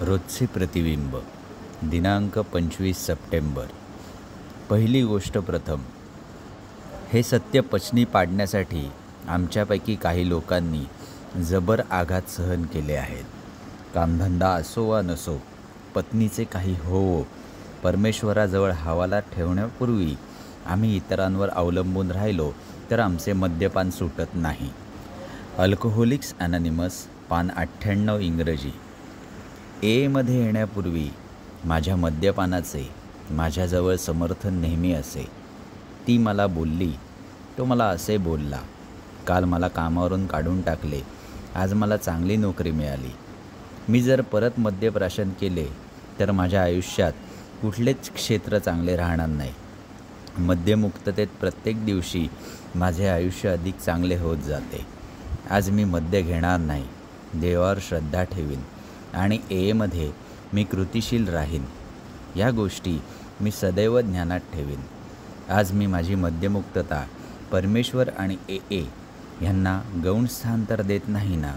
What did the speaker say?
रोजचे प्रतिबिंब दिनांक 25 सप्टेंबर. पहिली गोष्ट प्रथम. हे सत्य पचनी पाडण्यासाठी आमच्यापैकी काही लोकांनी जबर आघात सहन केले आहेत. कामधंदा असो वा नसो, पत्नीचे काही हो, परमेश्वराजवळ हवाला ठेवण्यापूर्वी आम्ही इतरांवर अवलंबून राहिलो तर आमचे मद्यपान सुटत नाही. अल्कोहोलिक्स ॲनॉनिमस, पान 98 इंग्रजी. मध्ये येण्यापूर्वी माझ्या मद्यपानाचे माझ्याजवळ समर्थन नेहमी असे. ती मला बोलली, तो मला असे बोलला. काल मला कामावरून काढून टाकले, आज मला चांगली नोकरी मिळाली. मी जर परत मद्यप्राशन केले तर माझ्या आयुष्यात कुठलेच क्षेत्र चांगले राहणार नाही. मद्यमुक्ततेत प्रत्येक दिवशी माझे आयुष्य अधिक चांगले होत जाते. आज मी मद्य घेणार नाही, देवावर श्रद्धा ठेवीन आणि मध्ये मी कृतिशील राहीन. या गोष्टी मी सदैव ज्ञानात ठेवीन. आज मी माझी मद्यमुक्तता परमेश्वर आणि यांना गौण स्थान तर देत नाही ना.